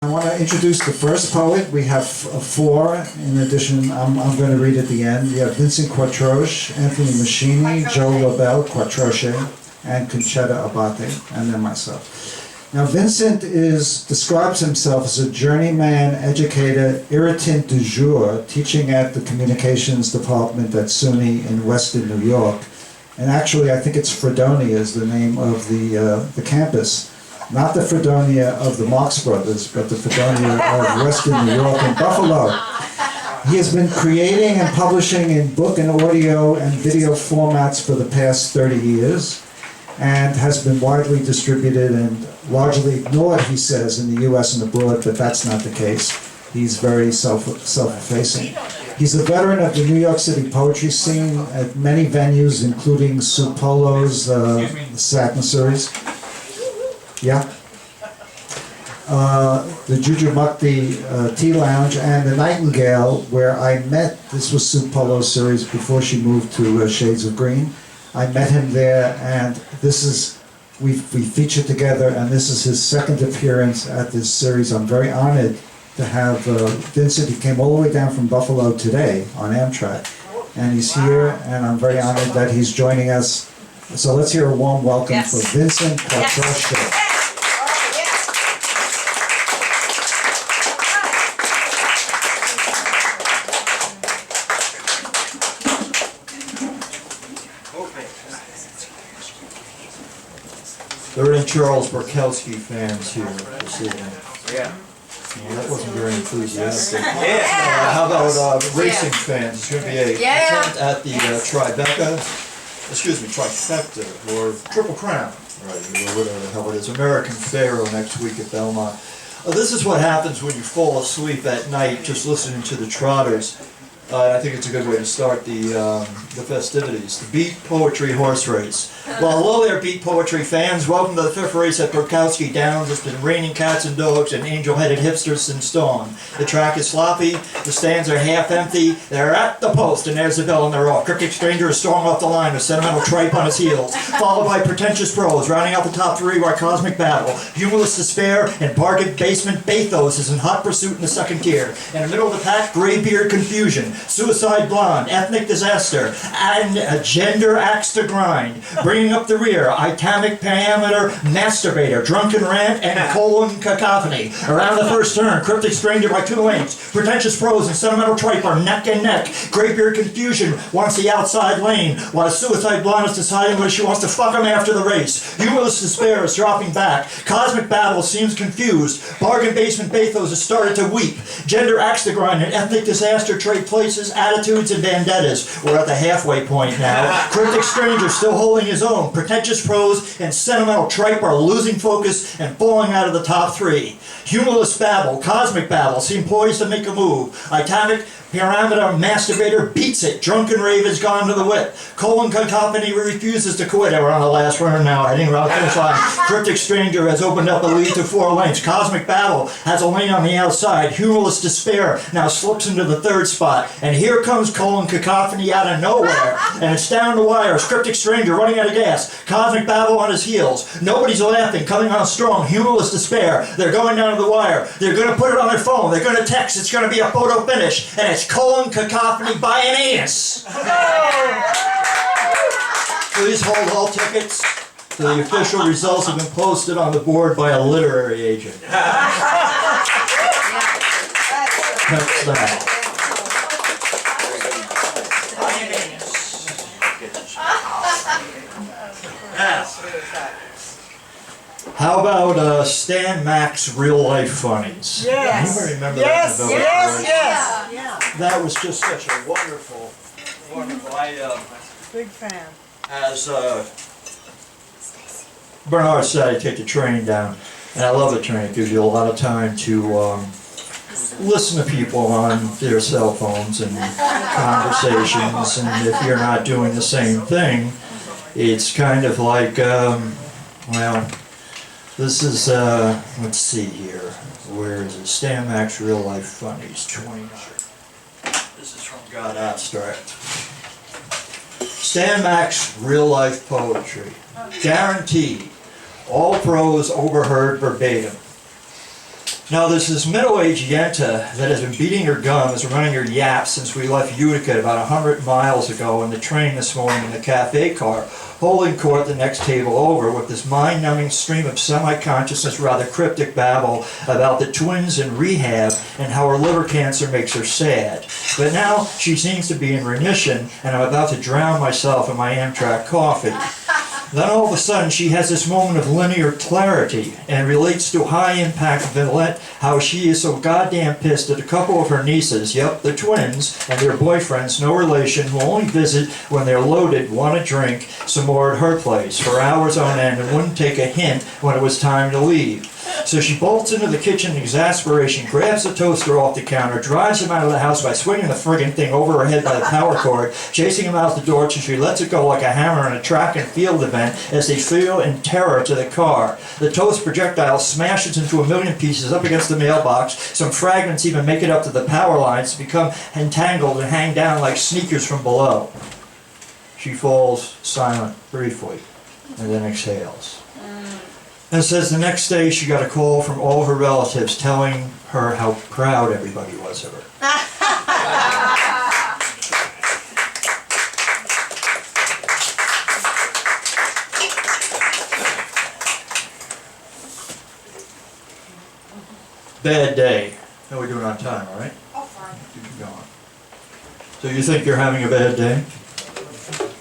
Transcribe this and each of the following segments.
I want to introduce the first poet. We have four. In addition, I'm going to read at the end. We have Vincent Quatroche, Anthony Machini, Joe Labelle, Quatroche, and Concetta Abate, and then myself. Now, Vincent describes himself as a journeyman educator, irritant du jour, teaching at the communications department at SUNY in Western New York. And actually, I think it's Fredonia is the name of the campus. Not the Fredonia of the Marx Brothers, but the Fredonia of Western New York and Buffalo. He has been creating and publishing in book and audio and video formats for the past 30 years and has been widely distributed and largely ignored, he says, in the US and abroad, but that's not the case. He's very self-effacing. He's a veteran of the New York City poetry scene at many venues, including Sue Polo's Satin series. Yeah. The Jujubakti Tea Lounge and the Nightingale, where I met, this was Sue Polo's series before she moved to Shades of Green. I met him there, and this is, we featured together, and this is his second appearance at this series. I'm very honored to have Vincent. He came all the way down from Buffalo today on Amtrak, and he's here, and I'm very honored that he's joining us. So let's hear a warm welcome for Vincent Quatroche. Yes. There are any Charles Bukowski fans here this evening? Yeah. Well, that wasn't very enthusiastic. Yeah. How about racing fans? It's going to be a attempt at the trifecta, or Triple Crown, right, or whatever the hell it is, American Pharaoh next week at Belmont. This is what happens when you fall asleep at night just listening to the Trotters. I think it's a good way to start the festivities. The Beat Poetry Horse Race. Well, hello there, Beat Poetry fans. Welcome to the fifth race at Ptr Downs. It's been raining cats and dogs and angel-headed hipsters since dawn. The track is sloppy. The stands are half empty. They're at the post, and there's the bell, and they're off. Cryptic Stranger is strong off the line with sentimental tripe on his heels, followed by Pretentious Prose. Rounding out the top three are Cosmic Battle, Humorless Despair, and Bargain Basement Bathos is in hot pursuit in the second tier. In the middle of the pack, Graybeard Confusion, Suicide Blonde, Ethnic Disaster, and Gender Axe to Grind. Bringing up the rear, Itamic Parameter, Masturbator, Drunken Rant, and Colon Cacophony. Around the first turn, Cryptic Stranger by 2 lengths. Pretentious Prose and Sentimental Tripe are neck and neck. Graybeard Confusion wants the outside lane, while Suicide Blonde is deciding whether she wants to fuck him after the race. Humorless Despair is dropping back. Cosmic Battle seems confused. Bargain Basement Bathos has started to weep. Gender Axe to Grind and Ethnic Disaster trade places, attitudes, and vendettas. We're at the halfway point now. Cryptic Stranger still holding his own. Pretentious Prose and Sentimental Tripe are losing focus and falling out of the top three. Humorless Babble, Cosmic Babble seem poised to make a move. Itamic Parameter Masturbator beats it. Drunken Rave has gone to the whip. Colon Cacophony refuses to quit. We're on the last run now, heading around the finish line. Cryptic Stranger has opened up a lead to 4 lengths. Cosmic Battle has a lane on the outside. Humorless Despair now slips into the third spot. And here comes Colon Cacophony out of nowhere. And it's down the wire. Cryptic Stranger running out of gas. Cosmic Battle on his heels. Nobody's laughing. Coming on strong. Humorless Despair. They're going down to the wire. They're going to put it on their phone. They're going to text. It's going to be a photo finish. And it's Colon Cacophony by an anus. Please hold all tickets. The official results have been posted on the board by a literary agent. That's that. How about Stan Mack's Real Life Funnies? Yes. Anybody remember Yes. that? Yes. That was just such a wonderful. Big fan. As Bernard said, I take the train down, and I love the train. It gives you a lot of time to listen to people on their cell phones and conversations, and if you're not doing the same thing, it's kind of like, well, this is, let's see here, where is it? Stan Mack's Real Life Funnies, 29. This is from God Abstract. Stan Mack's Real Life Poetry. Guaranteed. All prose overheard verbatim. Now there's this middle-aged yenta that has been beating her gums, running her yaps since we left Utica about 100 miles ago on the train this morning in the cafe car, holding court the next table over with this mind-numbing stream of semi-consciousness, rather cryptic babble about the twins in rehab and how her liver cancer makes her sad. But now she seems to be in remission, and I'm about to drown myself in my Amtrak coffee. Then all of a sudden she has this moment of linear clarity and relates to high-impact Villette how she is so goddamn pissed at a couple of her nieces, yep, the twins, and their boyfriends, no relation, who only visit when they're loaded, want to drink some more at her place for hours on end and wouldn't take a hint when it was time to leave. So she bolts into the kitchen in exasperation, grabs the toaster off the counter, drives him out of the house by swinging the friggin' thing over her head by the power cord, chasing him out the door till she lets it go like a hammer in a track and field event as they feel in terror to the car. The toast projectile smashes into a million pieces up against the mailbox. Some fragments even make it up to the power lines to become entangled and hang down like sneakers from below. She falls silent briefly and then exhales. And says the next day she got a call from all her relatives telling her how proud everybody was of her. Bad day. How are we doing on time, all right? Oh, fine. Keep going. So you think you're having a bad day?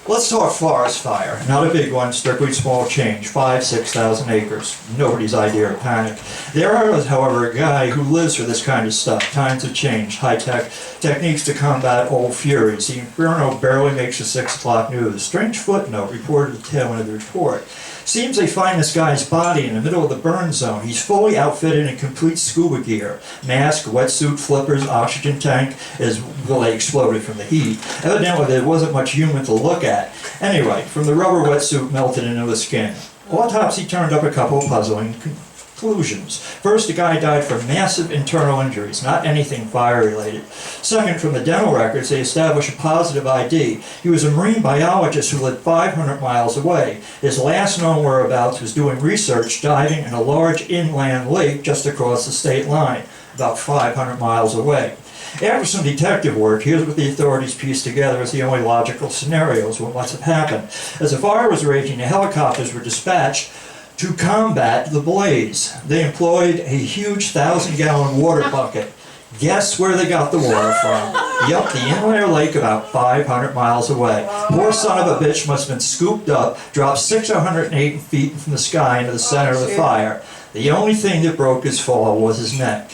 Let's talk forest fire. Not a big one, strictly small change. 5,000–6,000 acres. Nobody's idea of panic. There is, however, a guy who lives for this kind of stuff. Times have changed. High-tech techniques to combat old furies. The Inferno barely makes the 6 o'clock news. Strange footnote reported at the tail end of the report. Seems they find this guy's body in the middle of the burn zone. He's fully outfitted in complete scuba gear. Mask, wetsuit, flippers, oxygen tank, as well, they exploded from the heat. Evidently there wasn't much human to look at. Anyway, from the rubber wetsuit melted into the skin. Autopsy turned up a couple of puzzling conclusions. First, the guy died from massive internal injuries, not anything fire-related. Second, from the dental records, they established a positive ID. He was a marine biologist who lived 500 miles away. His last known whereabouts was doing research diving in a large inland lake just across the state line, about 500 miles away. After some detective work, here's what the authorities pieced together as the only logical scenarios of what must have happened. As the fire was raging, the helicopters were dispatched to combat the blaze. They employed a huge 1,000-gallon water bucket. Guess where they got the water from? Yup, the inland lake about 500 miles away. Poor son of a bitch must have been scooped up, dropped 608 feet from the sky into the center of the fire. The only thing that broke his fall was his neck.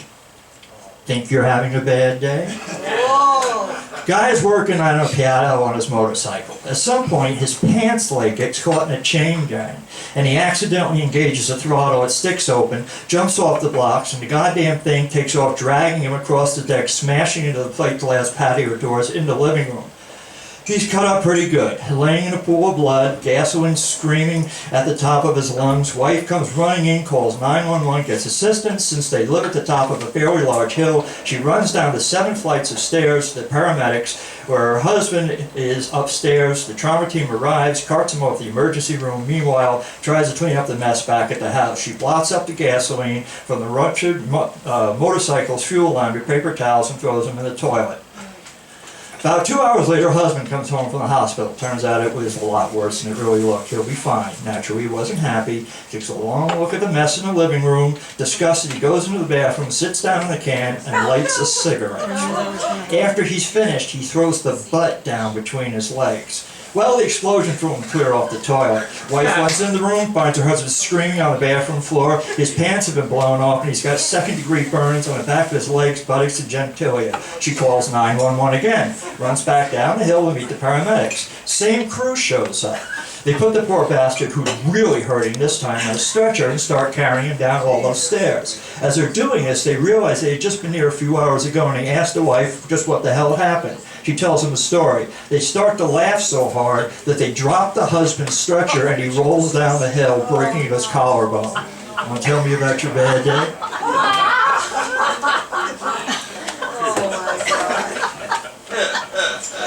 Think you're having a bad day? Guy's working on a piano on his motorcycle. At some point, his pants leg gets caught in a chain gang, and he accidentally engages the throttle. It sticks open, jumps off the blocks, and the goddamn thing takes off, dragging him across the deck, smashing into the plate glass patio doors in the living room. He's cut up pretty good, laying in a pool of blood, gasoline screaming at the top of his lungs. Wife comes running in, calls 911, gets assistance. Since they live at the top of a fairly large hill, she runs down the 7 flights of stairs to the paramedics, where her husband is upstairs. The trauma team arrives, carts him off the emergency room. Meanwhile, tries to clean up the mess back at the house. She blots up the gasoline from the ruptured motorcycle's fuel line with paper towels and throws them in the toilet. About 2 hours later, her husband comes home from the hospital. Turns out it was a lot worse than it really looked. He'll be fine. Naturally, he wasn't happy. Takes a long look at the mess in the living room. Disgusted, he goes into the bathroom, sits down on the can, and lights a cigarette. After he's finished, he throws the butt down between his legs. Well, the explosion threw him clear off the toilet. Wife runs in the room, finds her husband screaming on the bathroom floor. His pants have been blown off, and he's got second-degree burns on the back of his legs, buttocks, and genitalia. She calls 911 again, runs back down the hill to meet the paramedics. Same crew shows up. They put the poor bastard, who's really hurting this time, on a stretcher and start carrying him down all those stairs. As they're doing this, they realize they had just been here a few hours ago, and they ask the wife just what the hell happened. She tells them the story. They start to laugh so hard that they drop the husband's stretcher, and he rolls down the hill, breaking his collarbone. Want to tell me about your bad day?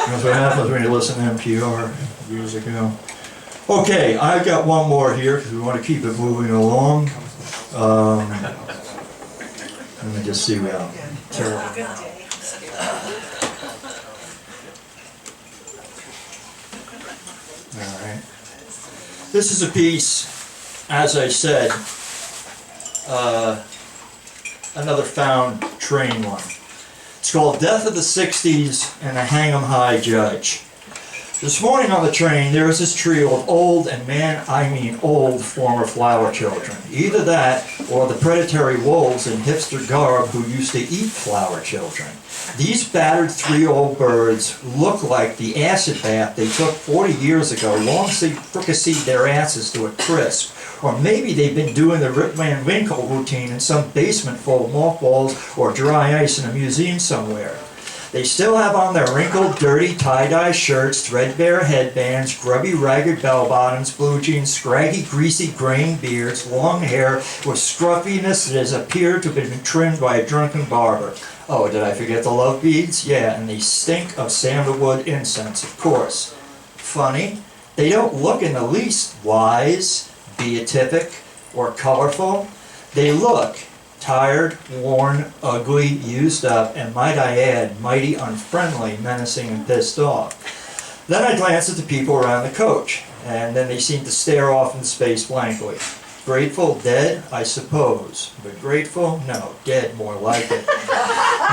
That's what happens when you listen to NPR years ago. Okay, I've got one more here because we want to keep it moving along. Let me just see how terrible. All right. This is a piece, as I said, another found train one. It's called Death of the 60s and the Hang 'em High Judge. This morning on the train, there was this trio of old, and man, I mean old, former flower children. Either that, or the predatory wolves in hipster garb who used to eat flower children. These battered 3-year-old birds look like the acid bath they took 40 years ago, long fricasseed their asses to a crisp. Or maybe they've been doing the Rip Van Winkle routine in some basement full of mothballs or dry ice in a museum somewhere. They still have on their wrinkled, dirty, tie-dye shirts, threadbare headbands, grubby, ragged bell-bottoms, blue jeans, scraggy, greasy, graying beards, long hair with scruffiness that has appeared to have been trimmed by a drunken barber. Oh, did I forget the love beads? Yeah, and they stink of sandalwood incense, of course. Funny, they don't look in the least wise, beatific, or colorful. They look tired, worn, ugly, used up, and might I add, mighty unfriendly, menacing, and pissed off. Then I glance at the people around the coach, and then they seem to stare off into space blankly. Grateful, dead, I suppose. But grateful? No, dead, more like it.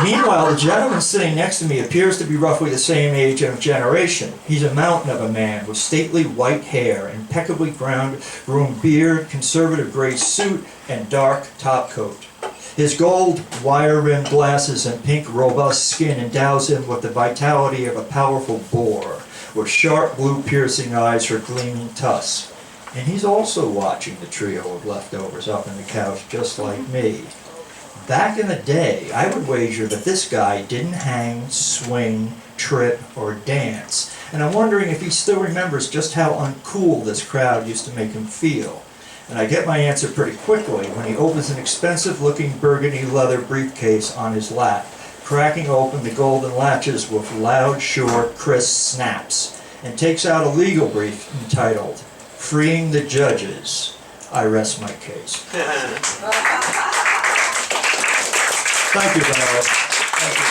Meanwhile, the gentleman sitting next to me appears to be roughly the same age and generation. He's a mountain of a man with stately white hair, impeccably groomed beard, conservative gray suit, and dark topcoat. His gold, wire-rimmed glasses and pink, robust skin endows him with the vitality of a powerful boar, with sharp blue piercing eyes for gleaming tusks. And he's also watching the trio of leftovers up on the couch just like me. Back in the day, I would wager that this guy didn't hang, swing, trip, or dance. And I'm wondering if he still remembers just how uncool this crowd used to make him feel. And I get my answer pretty quickly when he opens an expensive-looking burgundy leather briefcase on his lap, cracking open the golden latches with loud, short, crisp snaps, and takes out a legal brief entitled, Freeing the Judges. I rest my case. Thank you, Bernard. Thank you.